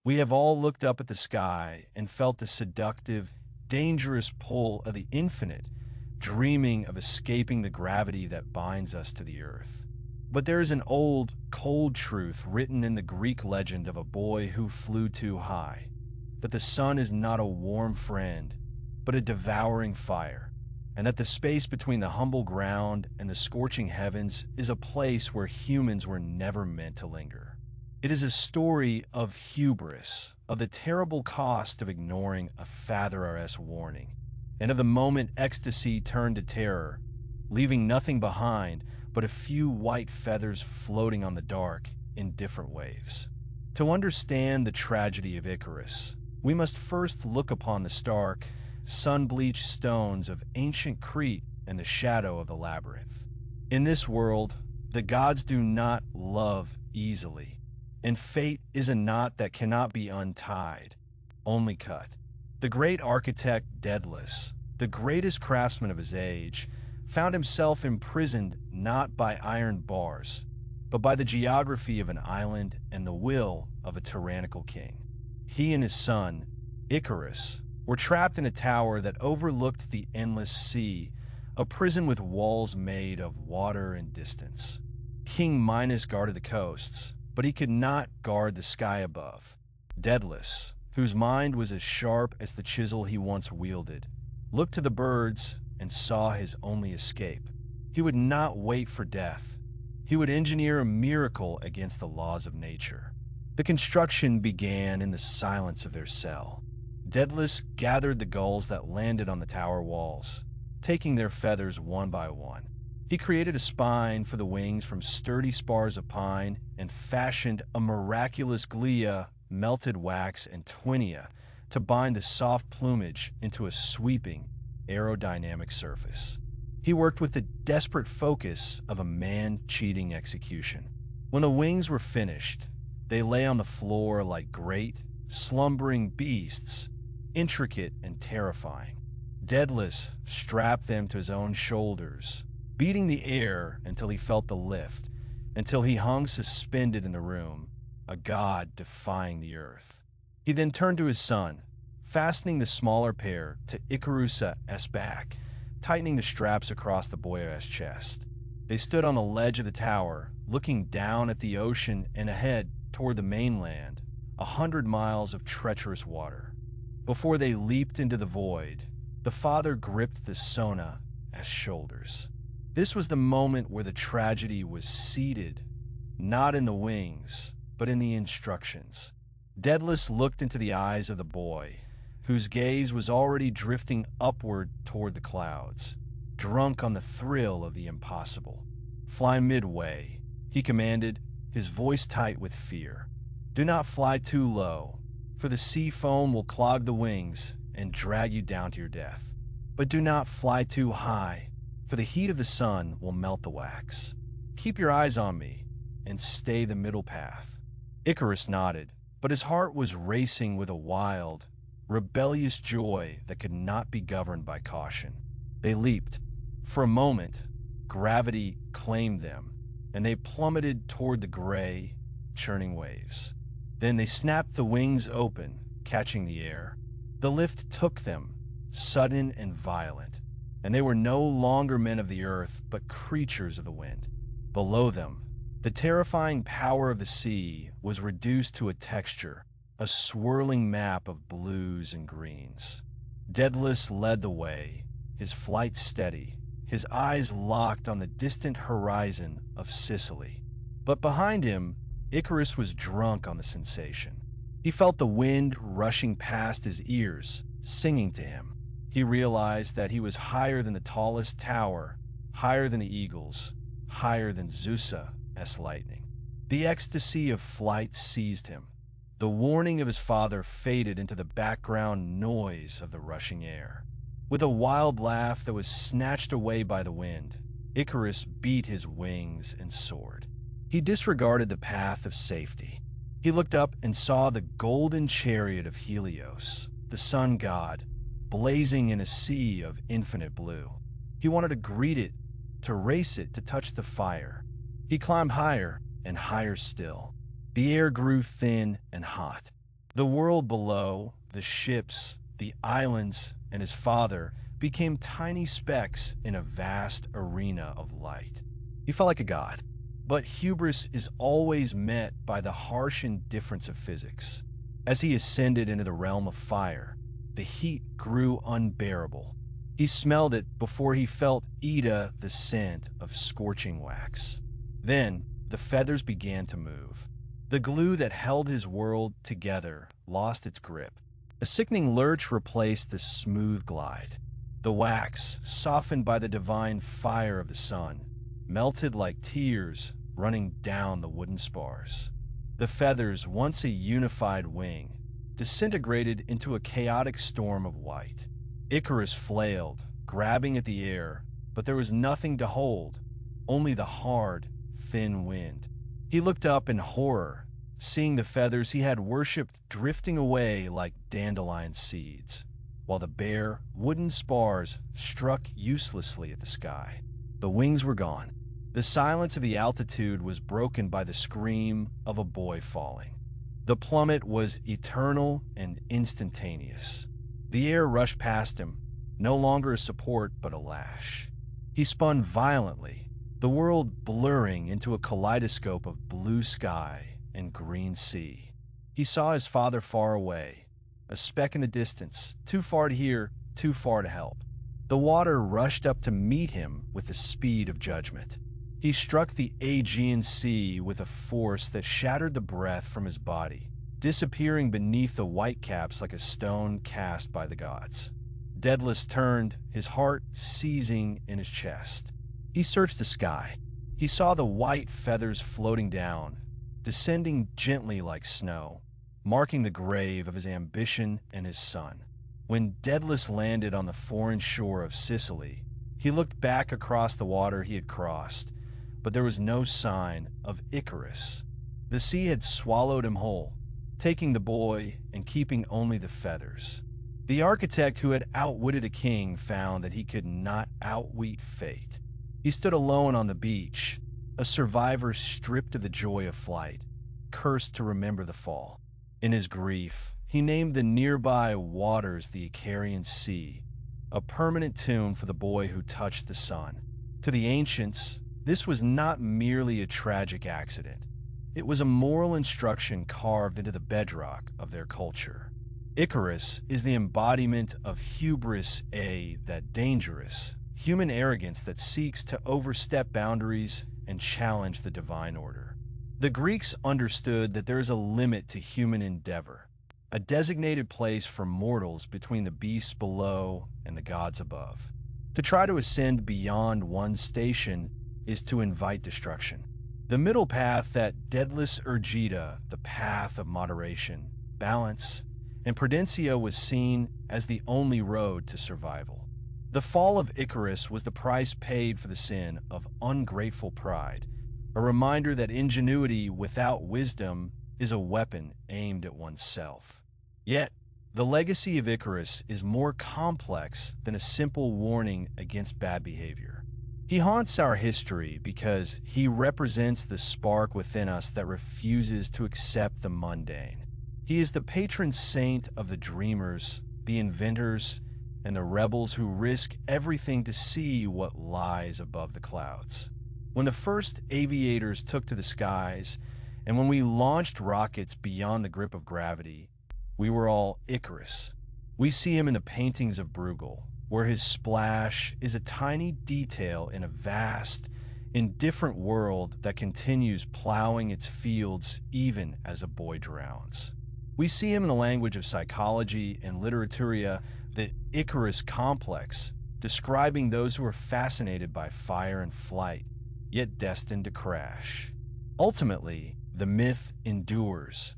We have all looked up at the sky and felt the seductive, dangerous pull of the infinite, dreaming of escaping the gravity that binds us to the earth. But there is an old, cold truth written in the Greek legend of a boy who flew too high, that the sun is not a warm friend, but a devouring fire, and that the space between the humble ground and the scorching heavens is a place where humans were never meant to linger. It is a story of hubris, of the terrible cost of ignoring a Father-S warning, and of the moment ecstasy turned to terror, leaving nothing behind but a few white feathers floating on the dark in different waves. To understand the tragedy of Icarus, we must first look upon the stark, sun-bleached stones of ancient Crete and the shadow of the labyrinth. In this world, the gods do not love easily, and fate is a knot that cannot be untied, only cut. The great architect Daedalus, the greatest craftsman of his age, found himself imprisoned not by iron bars, but by the geography of an island and the will of a tyrannical king. He and his son, Icarus, were trapped in a tower that overlooked the endless sea, a prison with walls made of water and distance. King Minos guarded the coasts, but he could not guard the sky above. Daedalus, whose mind was as sharp as the chisel he once wielded, looked to the birds and saw his only escape. He would not wait for death. He would engineer a miracle against the laws of nature. The construction began in the silence of their cell. Daedalus gathered the gulls that landed on the tower walls, taking their feathers one by one. He created a spine for the wings from sturdy spars of pine and fashioned a miraculous glia, melted wax, and twinia to bind the soft plumage into a sweeping, aerodynamic surface. He worked with the desperate focus of a man-cheating execution. When the wings were finished, they lay on the floor like great, slumbering beasts, intricate and terrifying. Daedalus strapped them to his own shoulders, beating the air until he felt the lift, until he hung suspended in the room, a god defying the earth. He then turned to his son, fastening the smaller pair to Icarus' back, tightening the straps across the boy's chest. They stood on the ledge of the tower, looking down at the ocean and ahead toward the mainland, 100 miles of treacherous water. Before they leaped into the void, the father gripped the Sona as shoulders. This was the moment where the tragedy was seated, not in the wings, but in the instructions. Daedalus looked into the eyes of the boy, whose gaze was already drifting upward toward the clouds, drunk on the thrill of the impossible. "Fly midway," he commanded, his voice tight with fear. "Do not fly too low, for the sea foam will clog the wings and drag you down to your death. But do not fly too high, for the heat of the sun will melt the wax. Keep your eyes on me and stay the middle path." Icarus nodded, but his heart was racing with a wild, rebellious joy that could not be governed by caution. They leaped. For a moment, gravity claimed them, and they plummeted toward the gray, churning waves. Then they snapped the wings open, catching the air. The lift took them, sudden and violent, and they were no longer men of the earth, but creatures of the wind. Below them, the terrifying power of the sea was reduced to a texture, a swirling map of blues and greens. Daedalus led the way, his flight steady, his eyes locked on the distant horizon of Sicily. But behind him, Icarus was drunk on the sensation. He felt the wind rushing past his ears, singing to him. He realized that he was higher than the tallest tower, higher than the eagles, higher than Zeus' lightning. The ecstasy of flight seized him. The warning of his father faded into the background noise of the rushing air. With a wild laugh that was snatched away by the wind, Icarus beat his wings and soared. He disregarded the path of safety. He looked up and saw the golden chariot of Helios, the sun god, blazing in a sea of infinite blue. He wanted to greet it, to race it, to touch the fire. He climbed higher and higher still. The air grew thin and hot. The world below, the ships, the islands, and his father became tiny specks in a vast arena of light. He felt like a god. But hubris is always met by the harsh indifference of physics. As he ascended into the realm of fire, the heat grew unbearable. He smelled it before he felt Ida the scent of scorching wax. Then the feathers began to move. The glue that held his world together lost its grip. A sickening lurch replaced the smooth glide. The wax, softened by the divine fire of the sun, melted like tears running down the wooden spars. The feathers, once a unified wing, disintegrated into a chaotic storm of white. Icarus flailed, grabbing at the air, but there was nothing to hold, only the hard, thin wind. He looked up in horror, seeing the feathers he had worshipped drifting away like dandelion seeds, while the bare, wooden spars struck uselessly at the sky. The wings were gone. The silence of the altitude was broken by the scream of a boy falling. The plummet was eternal and instantaneous. The air rushed past him, no longer a support but a lash. He spun violently, the world blurring into a kaleidoscope of blue sky and green sea. He saw his father far away, a speck in the distance, too far to hear, too far to help. The water rushed up to meet him with the speed of judgment. He struck the Aegean Sea with a force that shattered the breath from his body, disappearing beneath the whitecaps like a stone cast by the gods. Daedalus turned, his heart seizing in his chest. He searched the sky. He saw the white feathers floating down, descending gently like snow, marking the grave of his ambition and his son. When Daedalus landed on the foreign shore of Sicily, he looked back across the water he had crossed, but there was no sign of Icarus. The sea had swallowed him whole, taking the boy and keeping only the feathers. The architect who had outwitted a king found that he could not outwit fate. He stood alone on the beach, a survivor stripped of the joy of flight, cursed to remember the fall. In his grief, he named the nearby waters the Icarian Sea, a permanent tomb for the boy who touched the sun. To the ancients, this was not merely a tragic accident. It was a moral instruction carved into the bedrock of their culture. Icarus is the embodiment of hubris, that dangerous, human arrogance that seeks to overstep boundaries and challenge the divine order. The Greeks understood that there is a limit to human endeavor, a designated place for mortals between the beasts below and the gods above. To try to ascend beyond one's station is to invite destruction. The middle path that Daedalus urgida, the path of moderation, balance, and prudentia was seen as the only road to survival. The fall of Icarus was the price paid for the sin of ungrateful pride, a reminder that ingenuity without wisdom is a weapon aimed at oneself. Yet, the legacy of Icarus is more complex than a simple warning against bad behavior. He haunts our history because he represents the spark within us that refuses to accept the mundane. He is the patron saint of the dreamers, the inventors, and the rebels who risk everything to see what lies above the clouds. When the first aviators took to the skies, and when we launched rockets beyond the grip of gravity, we were all Icarus. We see him in the paintings of Bruegel, where his splash is a tiny detail in a vast, indifferent world that continues plowing its fields even as a boy drowns. We see him in the language of psychology and literatura, the Icarus complex, describing those who are fascinated by fire and flight, yet destined to crash. Ultimately, the myth endures,